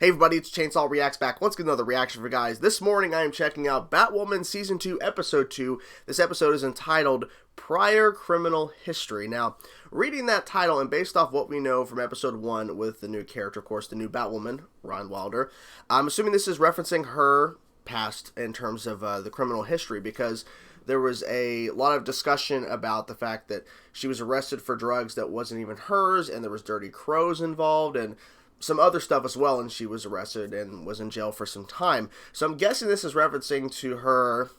Hey everybody, it's Chainsaw Reacts back. Let's get another reaction for guys. This morning I am checking out Batwoman Season 2, Episode 2. This episode is entitled Prior Criminal History. Now, reading that title and based off what we know from Episode 1 with the new character, of course, the new Batwoman, Ryan Wilder, I'm assuming this is referencing her past in terms of the criminal history, because there was a lot of discussion about the fact that she was arrested for drugs that wasn't even hers, and there was dirty crows involved, and some other stuff as well, and she was arrested and was in jail for some time. So I'm guessing this is referencing to her,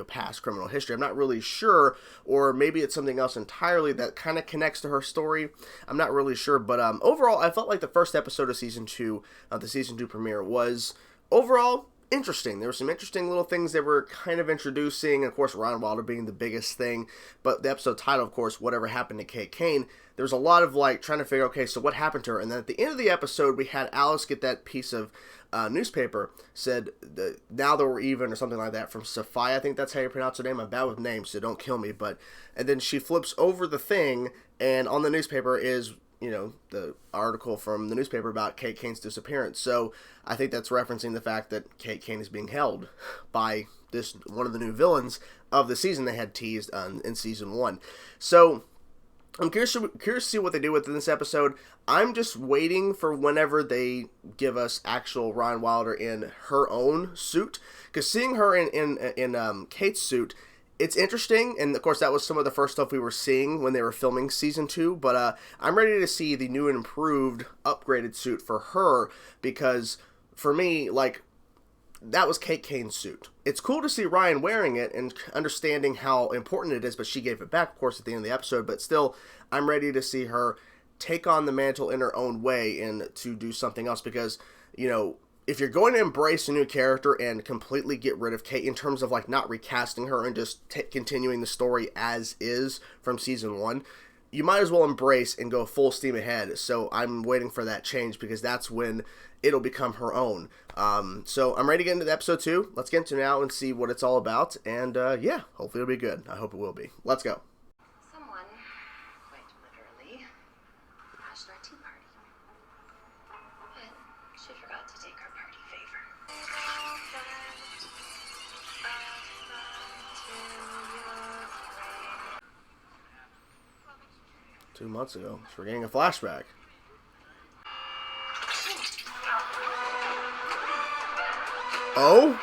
past criminal history. I'm not really sure, or maybe it's something else entirely that kind of connects to her story. I'm not really sure, but overall, I felt like the first episode of Season 2, the Season 2 premiere, was overall interesting. There were some interesting little things they were kind of introducing, of course, Ryan Wilder being the biggest thing, but the episode title, of course, Whatever Happened to Kate Kane, there was a lot of, trying to figure, okay, so what happened to her? And then at the end of the episode, we had Alice get that piece of newspaper, said, now that we're even, or something like that, from Sophia, I think that's how you pronounce her name. I'm bad with names, so don't kill me, and then she flips over the thing, and on the newspaper is, the article from the newspaper about Kate Kane's disappearance. So I think that's referencing the fact that Kate Kane is being held by this one of the new villains of the season they had teased in Season 1. So I'm curious to see what they do within this episode. I'm just waiting for whenever they give us actual Ryan Wilder in her own suit, because seeing her in Kate's suit, it's interesting, and of course that was some of the first stuff we were seeing when they were filming Season 2, but I'm ready to see the new and improved, upgraded suit for her, because for me, that was Kate Kane's suit. It's cool to see Ryan wearing it and understanding how important it is, but she gave it back, of course, at the end of the episode, but still, I'm ready to see her take on the mantle in her own way and to do something else, because, if you're going to embrace a new character and completely get rid of Kate in terms of not recasting her and just continuing the story as is from Season 1, you might as well embrace and go full steam ahead. So I'm waiting for that change, because that's when it'll become her own. So I'm ready to get into Episode 2. Let's get into it now and see what it's all about. And yeah, hopefully it'll be good. I hope it will be. Let's go. Someone, quite literally, crashed our tea party. But she forgot to take her party favor. 2 months ago. So we're getting a flashback. Oh?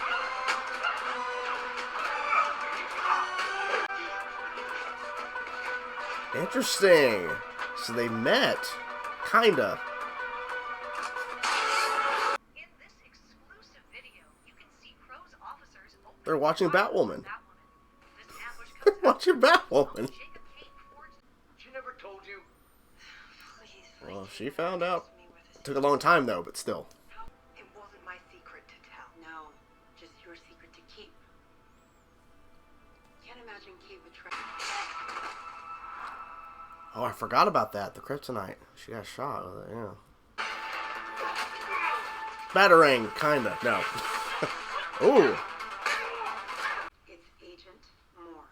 Interesting. So they met. Kinda. In this exclusive video, you can see Crow's officers open They're watching Batwoman. This ambush They're comes watching Batwoman. Jacob Kate forged. She never told you. Please. Well, she found out. Took a long time though, but still. It wasn't my secret to tell. No, just your secret to keep. Can't imagine Kate would try. Oh, I forgot about that. The kryptonite. She got shot with it, yeah. Batarang, kinda. No. Ooh. It's Agent Moore.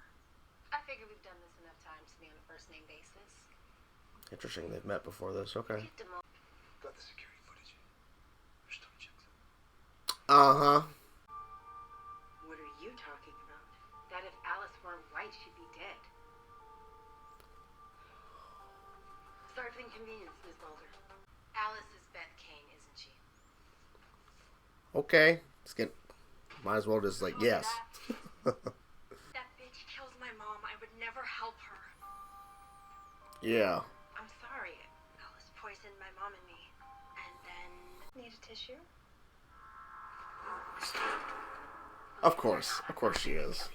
I figure we've done this enough times to be on a first-name basis. Interesting. They've met before this. Okay. Got the security footage. Your stomach checks. Uh-huh. What are you talking about? That if Alice weren't white, she'd be dead. Sorry for the inconvenience, Miss Boulder. Alice is Beth Kane, isn't she? Okay. Let's get... Might as well just yes. That bitch kills my mom. I would never help her. Yeah. I'm sorry. Alice poisoned my mom and me. And then... Need a tissue? Of course. Of course she is.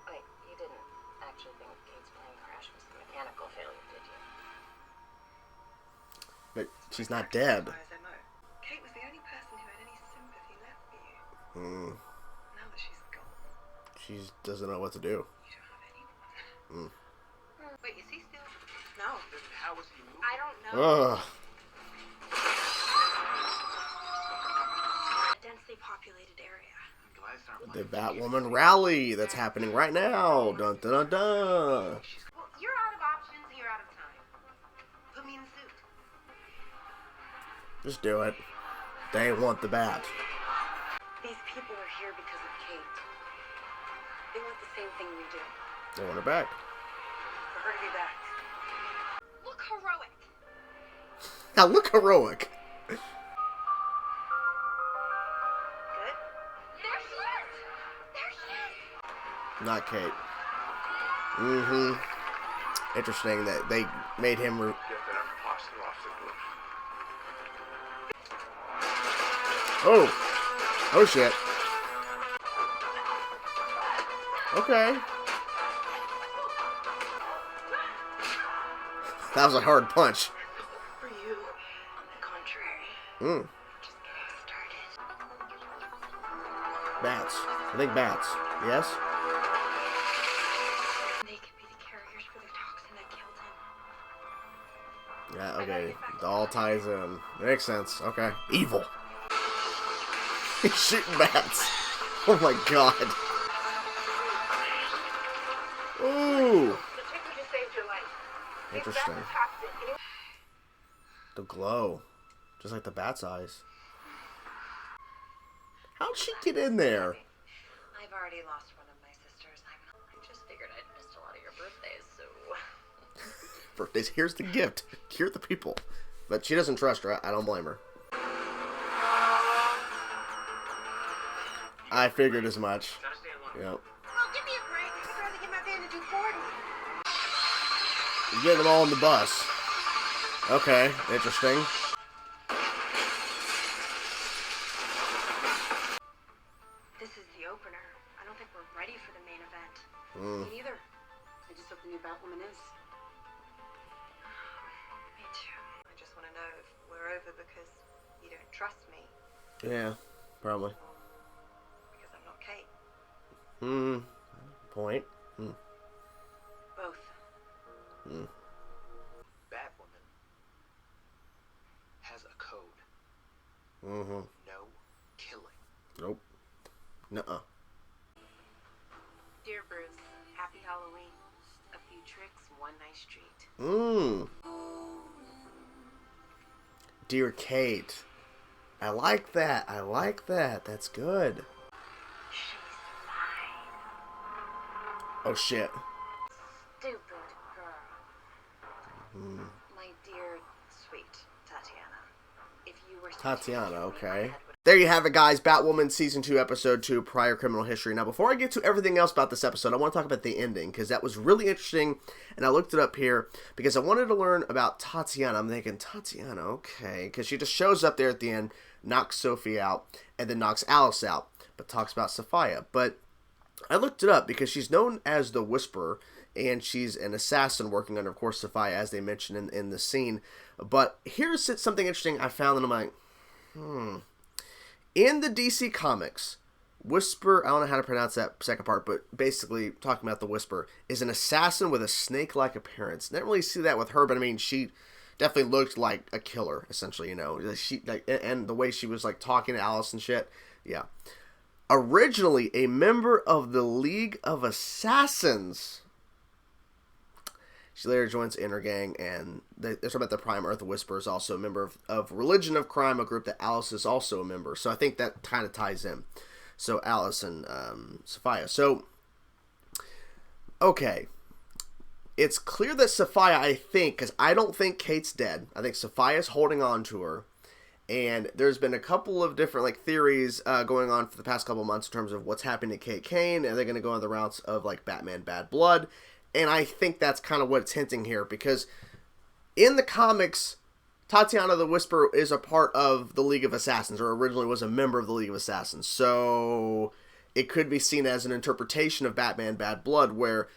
Wait, you didn't actually think Kate's plane crash was a mechanical failure, did you? But she's not dead. Kate was the only person who had any sympathy left for you. Hmm. Now that she's gone, She doesn't know what to do. you don't have anyone. Wait, is he still? No. Then how was he moving? I don't know. Ugh. A densely populated area. Guys aren't The like Batwoman rally that's happening right now. Dun dun dun dun. Well, you're out of options and you're out of time. Put me in the suit. Just do it. They want the bat. These people are here because of Kate. They want the same thing we do. They want her back. For her to be back. Look heroic. Now look heroic. Good. There she is. There she is. Not Kate. Mm-hmm. Interesting that they made him... Oh. Oh, shit. Okay. That was a hard punch. For you, on the contrary. Just getting started. Bats. I think bats. Yes? They could be the carriers for the toxin that killed him. Yeah, okay. It all ties in. Makes sense. Okay. Evil. He's shooting bats. Oh my god. Ooh. The chick who just saved your life. Interesting. The glow. Just like the bat's eyes. How'd she get in there? I've already lost one of my sisters. I just figured I'd missed a lot of your birthdays, so... Birthdays. Here's the gift. Cure the people. But she doesn't trust her. I don't blame her. I figured as much. Yep. Oh, give me a break. I'd rather get my van to do 40. You get them all on the bus. Okay, interesting. This is the opener. I don't think we're ready for the main event. Me neither. I just hope the new Batwoman is. Me too. I just want to know if we're over because you don't trust me. Yeah, probably. Because I'm not Kate. Point. Both. Batwoman has a code. Mm-hmm. No killing. Nope. Nuh-uh. Dear Bruce, happy Halloween. A few tricks, one nice treat. Dear Kate. I like that. I like that. That's good. She's mine. Oh, shit. Stupid girl. My dear, sweet Tatiana. If you were Tatiana, okay. There you have it, guys. Batwoman Season 2, Episode 2, Prior Criminal History. Now, before I get to everything else about this episode, I want to talk about the ending, because that was really interesting, and I looked it up here, because I wanted to learn about Tatiana. I'm thinking, Tatiana, okay, because she just shows up there at the end, knocks Sophie out, and then knocks Alice out, but talks about Sophia. But I looked it up, because she's known as the Whisperer, and she's an assassin working under, of course, Sophia, as they mentioned in the scene. But here's something interesting I found, and I'm like, In the DC Comics, Whisper, I don't know how to pronounce that second part, but basically, talking about the Whisper, is an assassin with a snake-like appearance. Didn't really see that with her, but I mean, she definitely looked like a killer, essentially, you know. She, like, and the way she was, like, talking to Alice and shit, yeah. Originally a member of the League of Assassins. She later joins Inner Gang, and they're talking about the Prime Earth Whisperer is also a member of Religion of Crime, a group that Alice is also a member. So I think that kind of ties in. So Alice and Sophia. So, okay. It's clear that Sophia, I think, because I don't think Kate's dead. I think Sophia's holding on to her. And there's been a couple of different like theories going on for the past couple of months in terms of what's happening to Kate Kane. Are they going to go on the routes of like Batman Bad Blood? And I think that's kind of what it's hinting here, because in the comics, Tatiana the Whisperer is a part of the League of Assassins, or originally was a member of the League of Assassins. So it could be seen as an interpretation of Batman Bad Blood, where,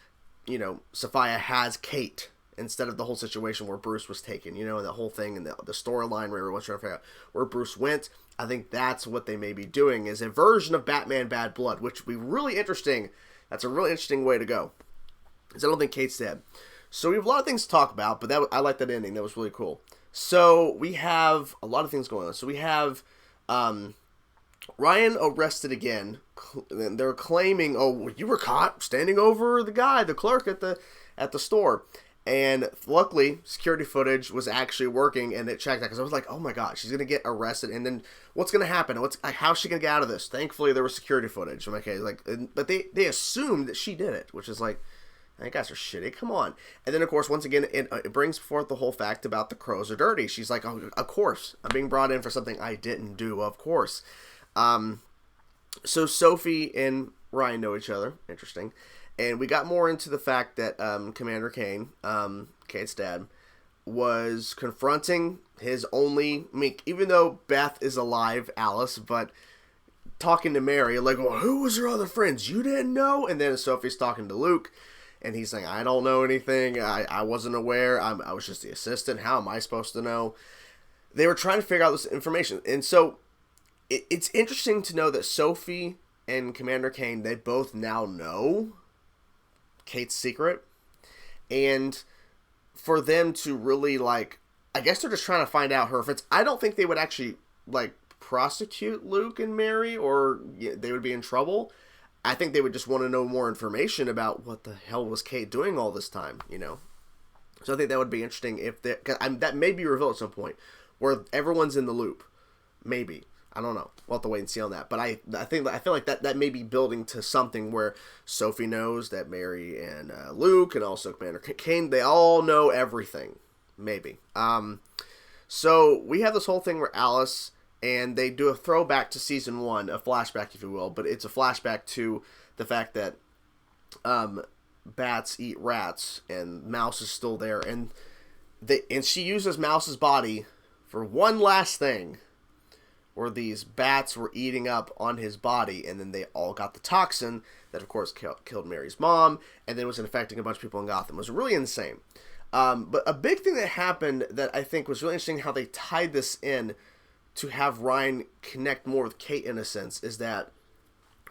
you know, Sophia has Kate instead of the whole situation where Bruce was taken, you know, and the whole thing and the storyline where everyone's trying to figure out where Bruce went. I think that's what they may be doing, is a version of Batman Bad Blood, which would be really interesting. That's a really interesting way to go. Because I don't think Kate's dead. So we have a lot of things to talk about, but I like that ending. That was really cool. So we have a lot of things going on. So we have Ryan arrested again. They're claiming, oh, you were caught standing over the guy, the clerk at the store. And luckily, security footage was actually working, and it checked that, because I was like, oh my god, she's going to get arrested, and then what's going to happen? How's she going to get out of this? Thankfully, there was security footage. I'm like, okay, but they assumed that she did it, which is like, you guys are shitty, come on. And then, of course, once again, it brings forth the whole fact about the crows are dirty. She's like, oh, of course, I'm being brought in for something I didn't do, of course. So Sophie and Ryan know each other, interesting. And we got more into the fact that Commander Kane, Kate's dad, was confronting his only, even though Beth is alive, Alice, but talking to Mary, like, well, who was her other friends? You didn't know? And then Sophie's talking to Luke, and he's saying, I don't know anything. I wasn't aware. I was just the assistant. How am I supposed to know? They were trying to figure out this information. And so it's interesting to know that Sophie and Commander Kane, they both now know Kate's secret, and for them to really, like, I guess they're just trying to find out her offense. I don't think they would actually, like, prosecute Luke and Mary, or they would be in trouble. I think they would just want to know more information about what the hell was Kate doing all this time, So I think that would be interesting if that may be revealed at some point, where everyone's in the loop. Maybe. I don't know. We'll have to wait and see on that. But I feel like that may be building to something where Sophie knows that Mary and Luke and also Commander Kane, they all know everything. Maybe. So we have this whole thing where Alice, and they do a throwback to season 1, a flashback, if you will, but it's a flashback to the fact that bats eat rats, and Mouse is still there, and she uses Mouse's body for one last thing, where these bats were eating up on his body, and then they all got the toxin that, of course, killed Mary's mom, and then was infecting a bunch of people in Gotham. It was really insane. But a big thing that happened that I think was really interesting, how they tied this in to have Ryan connect more with Kate in a sense, is that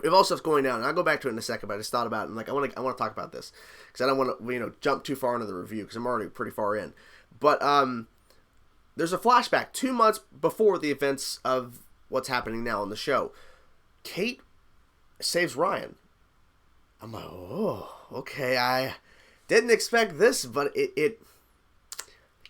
we have all stuff going down, and I'll go back to it in a second, but I just thought about it, and I want to talk about this, because I don't want to jump too far into the review, because I'm already pretty far in. But there's a flashback 2 months before the events of what's happening now on the show. Kate saves Ryan. I'm like, oh, okay, I didn't expect this, but it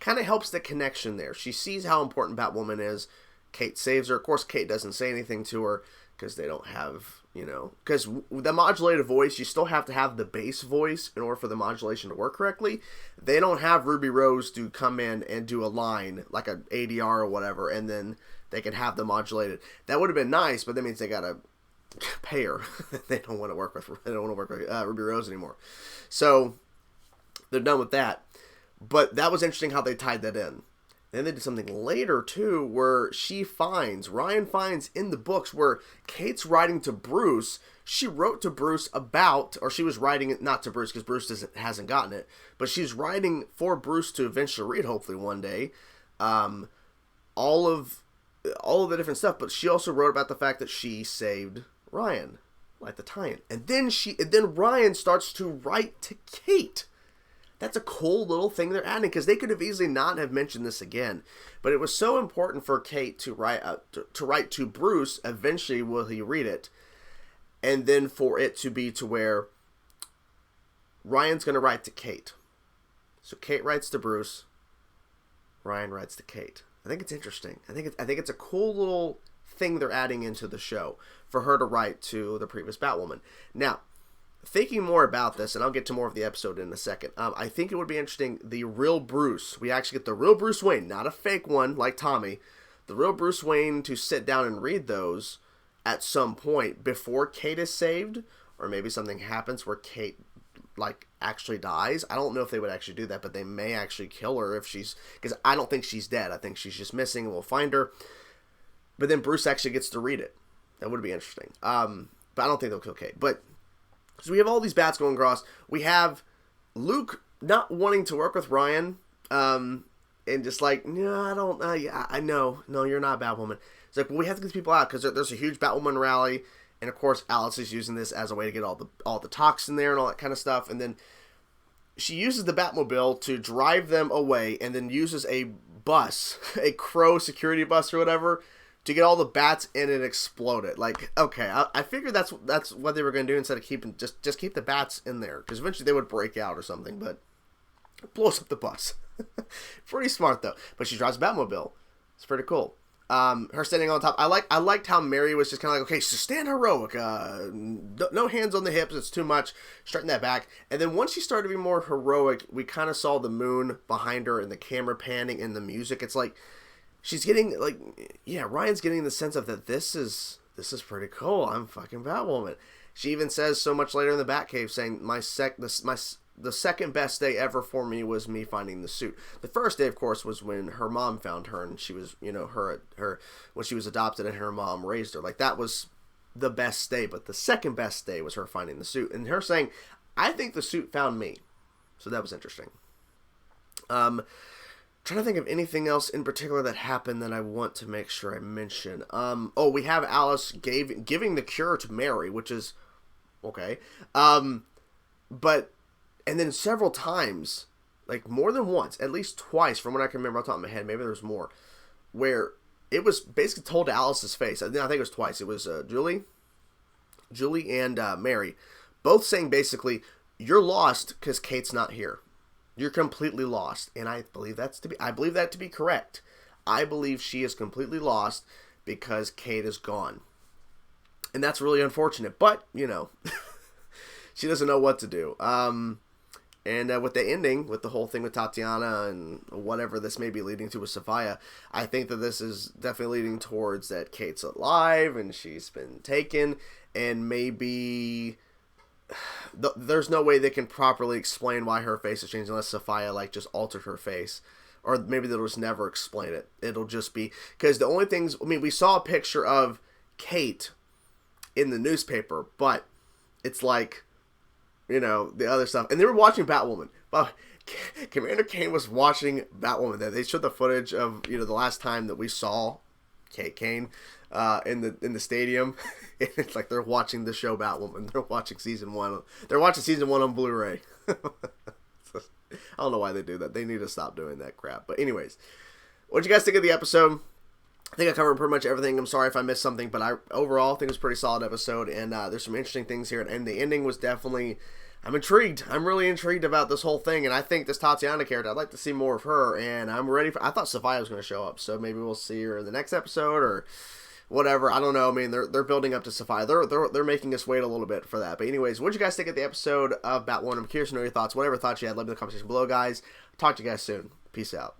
kind of helps the connection there. She sees how important Batwoman is. Kate saves her. Of course, Kate doesn't say anything to her, because they don't have, because the modulated voice, you still have to have the bass voice in order for the modulation to work correctly. They don't have Ruby Rose to come in and do a line, like an ADR or whatever, and then they can have them modulated. That would have been nice, but that means they gotta pay her. They don't want to work with Ruby Rose anymore. So they're done with that. But that was interesting how they tied that in. Then they did something later, too, where Ryan finds in the books where Kate's writing to Bruce. She wrote to Bruce about, or she was writing it not to Bruce, because Bruce hasn't gotten it, but she's writing for Bruce to eventually read, hopefully one day, all of the different stuff. But she also wrote about the fact that she saved Ryan, like the tie-in. And then Ryan starts to write to Kate. That's a cool little thing they're adding, because they could have easily not have mentioned this again. But it was so important for Kate to write to Bruce. Eventually, will he read it? And then for it to be to where Ryan's going to write to Kate. So Kate writes to Bruce. Ryan writes to Kate. I think it's interesting. I think it's a cool little thing they're adding into the show for her to write to the previous Batwoman. Now, thinking more about this, and I'll get to more of the episode in a second, I think it would be interesting, the real Bruce. We actually get the real Bruce Wayne, not a fake one like Tommy. The real Bruce Wayne to sit down and read those at some point before Kate is saved, or maybe something happens where Kate, actually dies. I don't know if they would actually do that, but they may actually kill her because I don't think she's dead. I think she's just missing, and we'll find her. But then Bruce actually gets to read it. That would be interesting. But I don't think they'll kill Kate. But so we have all these bats going across. We have Luke not wanting to work with Ryan, and just like, no, I don't. Yeah, I know. No, you're not Batwoman. It's like, well, we have to get these people out, because there's a huge Batwoman rally, and of course Alice is using this as a way to get all the toxin there and all that kind of stuff. And then she uses the Batmobile to drive them away, and then uses a bus, a Crow security bus or whatever, to get all the bats in and explode it. Like, okay, I figured that's what they were going to do instead of keeping just keep the bats in there, because eventually they would break out or something. But blows up the bus. Pretty smart though. But she drives a Batmobile. It's pretty cool. Her standing on top. I liked how Mary was just kind of like, okay, so stand heroic. No hands on the hips. It's too much. Straighten that back. And then once she started to be more heroic, we kind of saw the moon behind her and the camera panning and the music. It's like she's getting like, yeah, Ryan's getting the sense of that this is pretty cool. I'm fucking Batwoman. She even says so much later in the Batcave, saying the second best day ever for me was me finding the suit. The first day, of course, was when her mom found her, and she was, her when she was adopted and her mom raised her. Like, that was the best day, but the second best day was her finding the suit. And her saying, I think the suit found me. So that was interesting. Trying to think of anything else in particular that happened that I want to make sure I mention. We have Alice giving the cure to Mary, which is okay. And then several times, like more than once, at least twice from what I can remember off the top of my head, maybe there's more, where it was basically told to Alice's face. I think it was twice. It was Julie and Mary, both saying basically, you're lost because Kate's not here. You're completely lost. And I believe that to be correct. I believe she is completely lost because Kate is gone. And that's really unfortunate. But, she doesn't know what to do. And with the ending, with the whole thing with Tatiana and whatever this may be leading to with Sophia, I think that this is definitely leading towards that Kate's alive and she's been taken, and maybe there's no way they can properly explain why her face has changed unless Sophia just altered her face. Or maybe they'll just never explain it. It'll just be, because the only things, we saw a picture of Kate in the newspaper, but it's like, the other stuff. And they were watching Batwoman. But Commander Kane was watching Batwoman. They showed the footage of, the last time that we saw Kate Kane in the stadium. And it's like they're watching the show Batwoman. They're watching season 1. They're watching season 1 on Blu-ray. I don't know why they do that. They need to stop doing that crap. But anyways, what'd you guys think of the episode? I think I covered pretty much everything. I'm sorry if I missed something, but I overall think it was a pretty solid episode, and there's some interesting things here, and the ending was definitely, I'm intrigued. I'm really intrigued about this whole thing, and I think this Tatiana character, I'd like to see more of her, and I'm ready I thought Sophia was going to show up, so maybe we'll see her in the next episode, or whatever. I don't know. They're building up to Sophia. They're making us wait a little bit for that. But anyways, what'd you guys think of the episode of Batwoman? I'm curious to know your thoughts. Whatever thoughts you had, let me know in the comment section below, guys. Talk to you guys soon. Peace out.